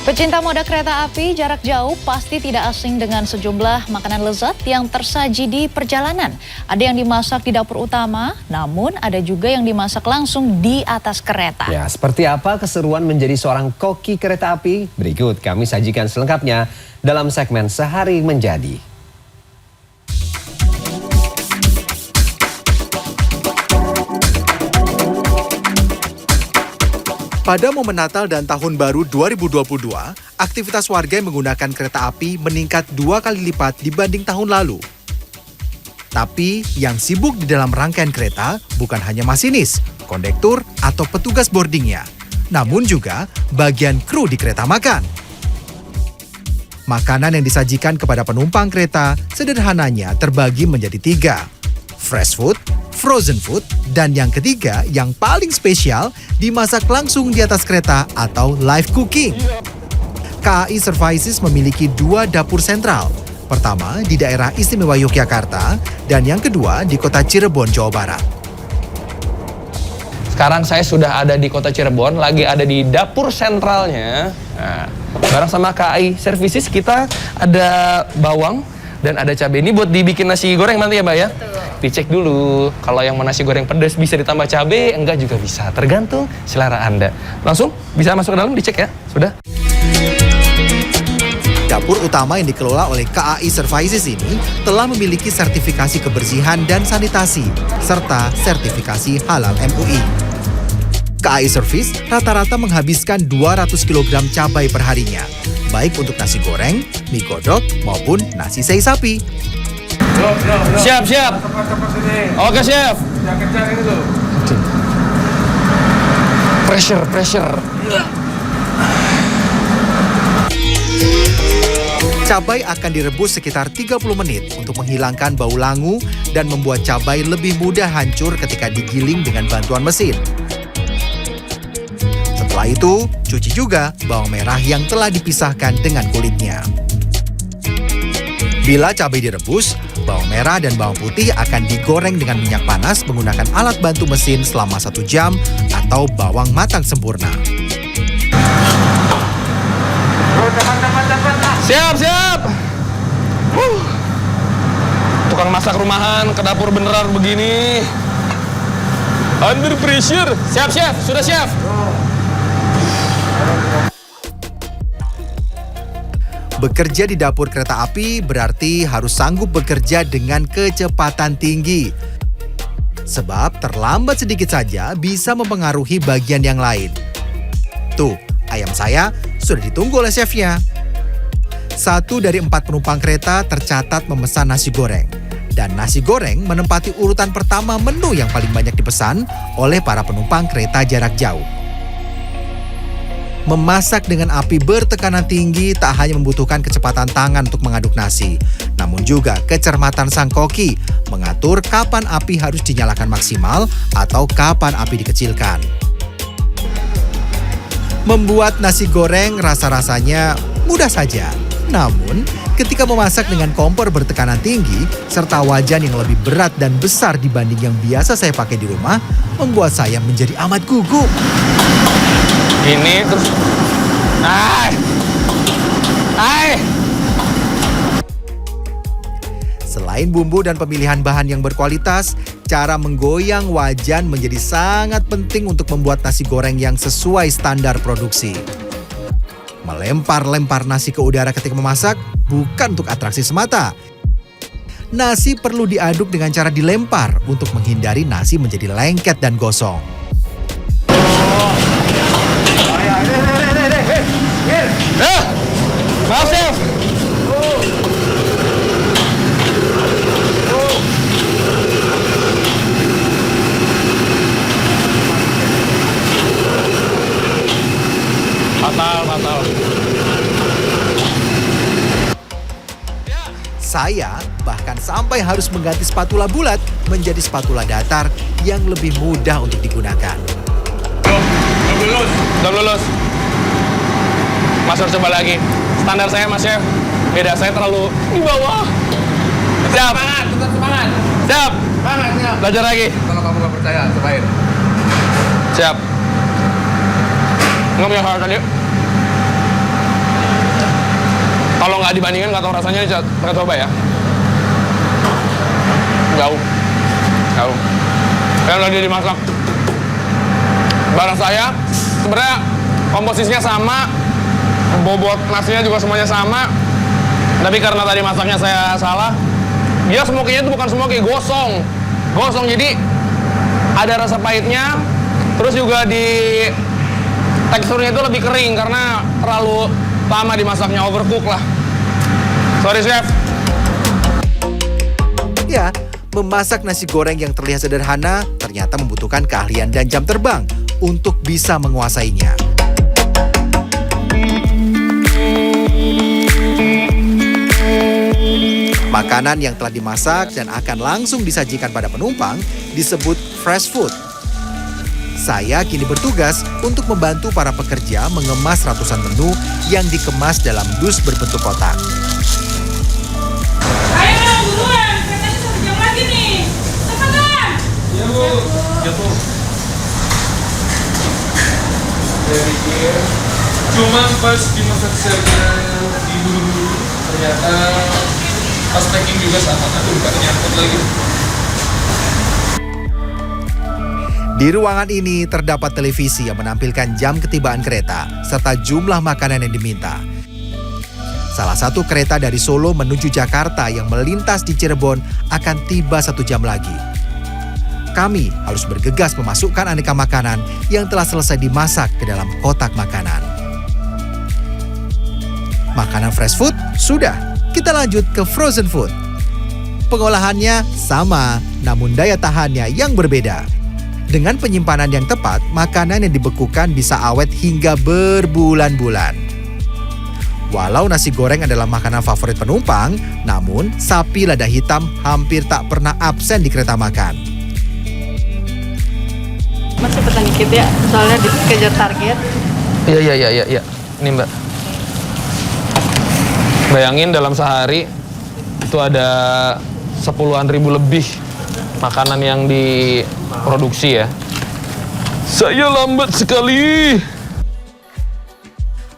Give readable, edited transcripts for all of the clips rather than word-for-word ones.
Pecinta moda kereta api jarak jauh pasti tidak asing dengan sejumlah makanan lezat yang tersaji di perjalanan. Ada yang dimasak di dapur utama, namun ada juga yang dimasak langsung di atas kereta. Ya, seperti apa keseruan menjadi seorang koki kereta api? Berikut kami sajikan selengkapnya dalam segmen Sehari Menjadi. Pada momen Natal dan Tahun Baru 2022, aktivitas warga yang menggunakan kereta api meningkat 2 kali lipat dibanding tahun lalu. Tapi yang sibuk di dalam rangkaian kereta bukan hanya masinis, kondektur, atau petugas boardingnya, namun juga bagian kru di kereta makan. Makanan yang disajikan kepada penumpang kereta sederhananya terbagi menjadi 3. Fresh food, frozen food, dan yang ketiga yang paling spesial dimasak langsung di atas kereta atau live cooking. KAI Services memiliki 2 dapur sentral. Pertama di daerah istimewa Yogyakarta dan yang kedua di kota Cirebon, Jawa Barat. Sekarang saya sudah ada di kota Cirebon, lagi ada di dapur sentralnya. Nah, bareng sama KAI Services kita ada bawang dan ada cabai. Ini buat dibikin nasi goreng nanti ya Mbak ya? Betul. Dicek dulu, kalau yang mau nasi goreng pedas bisa ditambah cabai, enggak juga bisa. Tergantung selera Anda. Langsung bisa masuk ke dalam, dicek ya? Sudah? Dapur utama yang dikelola oleh KAI Services ini telah memiliki sertifikasi kebersihan dan sanitasi, serta sertifikasi halal MUI. KAI Service rata-rata menghabiskan 200 kg cabai per harinya, baik untuk nasi goreng, mie godok, maupun nasi sei sapi. Siap, siap. Oke, chef. Pressure. Cabai akan direbus sekitar 30 menit untuk menghilangkan bau langu dan membuat cabai lebih mudah hancur ketika digiling dengan bantuan mesin. Setelah itu, cuci juga bawang merah yang telah dipisahkan dengan kulitnya. Bila cabai direbus, bawang merah dan bawang putih akan digoreng dengan minyak panas menggunakan alat bantu mesin selama 1 jam atau bawang matang sempurna. Siap. Tukang masak rumahan ke dapur beneran begini. Under pressure. Siap, chef. Sudah, chef. Bekerja di dapur kereta api berarti harus sanggup bekerja dengan kecepatan tinggi. Sebab terlambat sedikit saja bisa mempengaruhi bagian yang lain. Tuh, ayam saya sudah ditunggu oleh chefnya. 1 dari 4 penumpang kereta tercatat memesan nasi goreng. Dan nasi goreng menempati urutan pertama menu yang paling banyak dipesan oleh para penumpang kereta jarak jauh. Memasak dengan api bertekanan tinggi tak hanya membutuhkan kecepatan tangan untuk mengaduk nasi, namun juga kecermatan sang koki mengatur kapan api harus dinyalakan maksimal atau kapan api dikecilkan. Membuat nasi goreng rasa-rasanya mudah saja, namun ketika memasak dengan kompor bertekanan tinggi serta wajan yang lebih berat dan besar dibanding yang biasa saya pakai di rumah, membuat saya menjadi amat gugup. Ini terus. Selain bumbu dan pemilihan bahan yang berkualitas, cara menggoyang wajan menjadi sangat penting untuk membuat nasi goreng yang sesuai standar produksi. Melempar-lempar nasi ke udara ketika memasak bukan untuk atraksi semata. Nasi perlu diaduk dengan cara dilempar untuk menghindari nasi menjadi lengket dan gosong. Maaf, chef. Fatal. Saya bahkan sampai harus mengganti spatula bulat menjadi spatula datar yang lebih mudah untuk digunakan. Udah lulus. Mas harus coba lagi. Standar saya Mas Chef. Beda, saya terlalu di bawah. Siap. Tetap semangat. Siap. Semangat. Belajar lagi. Kalau kamu nggak percaya, cobain. Siap. Nggak punya hal tadi. Kalau nggak dibandingin nggak tahu rasanya, kita coba ya. Jauh. Yang udah dimasak bareng saya, sebenarnya komposisinya sama, bobot nasinya juga semuanya sama. Tapi karena tadi masaknya saya salah, dia smokinya itu bukan smoky, gosong. Jadi ada rasa pahitnya, terus juga di teksturnya itu lebih kering karena terlalu lama dimasaknya, overcook lah. Sorry chef. Ya, memasak nasi goreng yang terlihat sederhana ternyata membutuhkan keahlian dan jam terbang untuk bisa menguasainya. Makanan yang telah dimasak dan akan langsung disajikan pada penumpang disebut fresh food. Saya kini bertugas untuk membantu para pekerja mengemas ratusan menu yang dikemas dalam dus berbentuk kotak. Ayo buruan, katanya 1 jam lagi nih. Cepetan. Ya Bu, ya Bu. Saya pikir cuma pas dimasak saja diburu-buru, ternyata pas packing juga sama. Aduh, gak nyangkut lagi. Di ruangan ini terdapat televisi yang menampilkan jam ketibaan kereta serta jumlah makanan yang diminta. Salah satu kereta dari Solo menuju Jakarta yang melintas di Cirebon akan tiba 1 jam lagi. Kami harus bergegas memasukkan aneka makanan yang telah selesai dimasak ke dalam kotak makanan. Makanan fresh food sudah, kita lanjut ke frozen food. Pengolahannya sama, namun daya tahannya yang berbeda. Dengan penyimpanan yang tepat, makanan yang dibekukan bisa awet hingga berbulan-bulan. Walau nasi goreng adalah makanan favorit penumpang, namun sapi lada hitam hampir tak pernah absen di kereta makan. Mas cepetan dikit ya, soalnya dikejar target. Iya. Ini Mbak. Bayangin dalam sehari itu ada 10-an ribu lebih makanan yang diproduksi ya. Saya lambat sekali.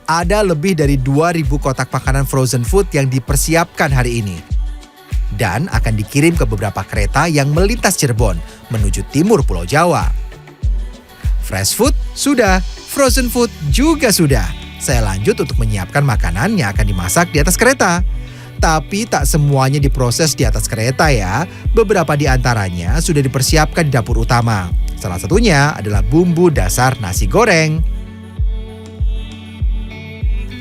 Ada lebih dari 2.000 kotak makanan frozen food yang dipersiapkan hari ini. Dan akan dikirim ke beberapa kereta yang melintas Cirebon menuju timur Pulau Jawa. Fresh food sudah, frozen food juga sudah. Saya lanjut untuk menyiapkan makanan yang akan dimasak di atas kereta. Tapi tak semuanya diproses di atas kereta ya. Beberapa di antaranya sudah dipersiapkan di dapur utama. Salah satunya adalah bumbu dasar nasi goreng.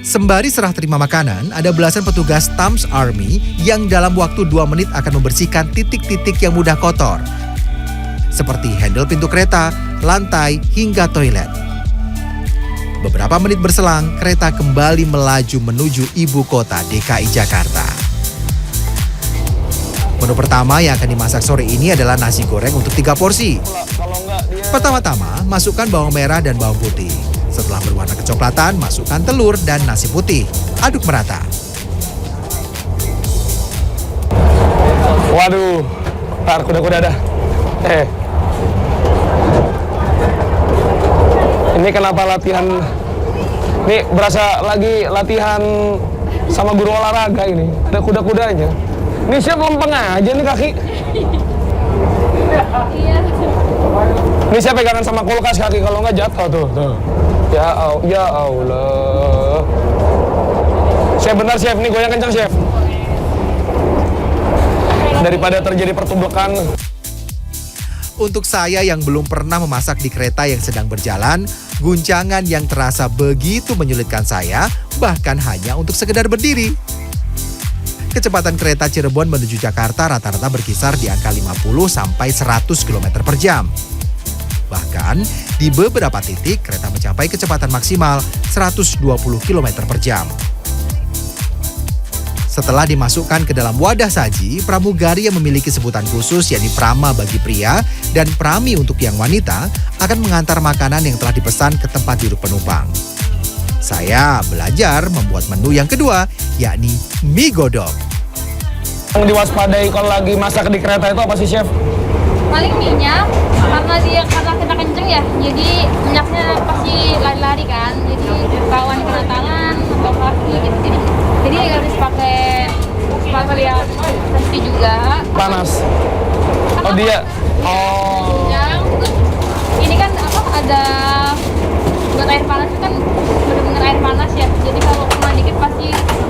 Sembari serah terima makanan, ada belasan petugas Tams Army yang dalam waktu 2 menit akan membersihkan titik-titik yang mudah kotor. Seperti handle pintu kereta, lantai, hingga toilet. Beberapa menit berselang, kereta kembali melaju menuju ibu kota DKI Jakarta. Menu pertama yang akan dimasak sore ini adalah nasi goreng untuk 3 porsi. Pertama-tama, masukkan bawang merah dan bawang putih. Setelah berwarna kecoklatan, masukkan telur dan nasi putih. Aduk merata. Waduh, tar kuda-kuda dah. Ini kenapa latihan? Ini berasa lagi latihan sama guru olahraga ini. Ada kuda-kudanya. Ini siap lempeng aja nih kaki. Ini saya pegangan sama kulkas kaki, kalau nggak jatuh tuh. Ya Allah. Chef benar chef, nih goyang kencang chef. Daripada terjadi pertubukan. Untuk saya yang belum pernah memasak di kereta yang sedang berjalan, guncangan yang terasa begitu menyulitkan saya, bahkan hanya untuk sekedar berdiri. Kecepatan kereta Cirebon menuju Jakarta rata-rata berkisar di angka 50 sampai 100 km per jam. Bahkan, di beberapa titik kereta mencapai kecepatan maksimal 120 km per jam. Setelah dimasukkan ke dalam wadah saji, pramugari yang memiliki sebutan khusus yakni prama bagi pria dan prami untuk yang wanita akan mengantar makanan yang telah dipesan ke tempat duduk penumpang. Saya belajar membuat menu yang kedua, yakni mie godong. Yang diwaspadai kalau lagi masak di kereta itu apa sih chef? Paling minyak, karena dia karena kita kenceng ya, jadi minyaknya pasti lari-lari kan, jadi rawan kena tangan atau kaki gitu, jadi Jadi harus pakai sepatu yang safety juga. Panas. Oh dia. Oh. Yang ini kan apa ada buat air panas itu kan benar-benar air panas ya. Jadi kalau kena dikit pasti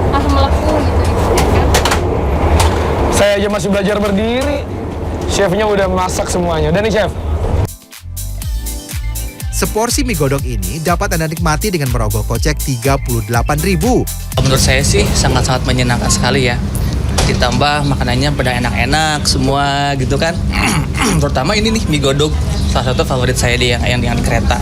langsung melepuh gitu. Saya aja masih belajar berdiri. Chefnya udah masak semuanya. Dan nih chef. Seporsi mie godok ini dapat Anda nikmati dengan merogoh kocek 38.000. Menurut saya sih sangat-sangat menyenangkan sekali ya. Ditambah makanannya pada enak-enak semua gitu kan. Terutama ini nih mie godok, salah satu favorit saya deh yang dengan kereta.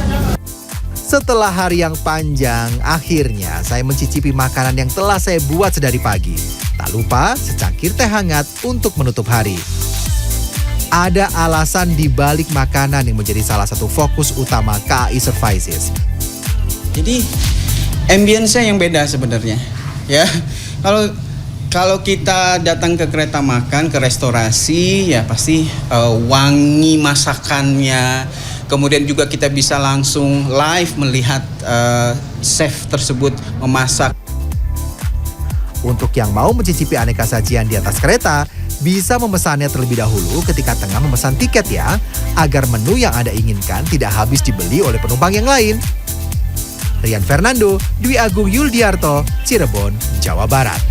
Setelah hari yang panjang, akhirnya saya mencicipi makanan yang telah saya buat sedari pagi. Tak lupa secangkir teh hangat untuk menutup hari. Ada alasan di balik makanan yang menjadi salah satu fokus utama KAI Services. Jadi ambience-nya yang beda sebenarnya. Ya. Kalau kita datang ke kereta makan, ke restorasi, ya pasti wangi masakannya. Kemudian juga kita bisa langsung live melihat chef tersebut memasak. Untuk yang mau mencicipi aneka sajian di atas kereta, bisa memesannya terlebih dahulu ketika tengah memesan tiket ya, agar menu yang Anda inginkan tidak habis dibeli oleh penumpang yang lain. Rian Fernando, Dwi Agung Yuldiarto, Cirebon, Jawa Barat.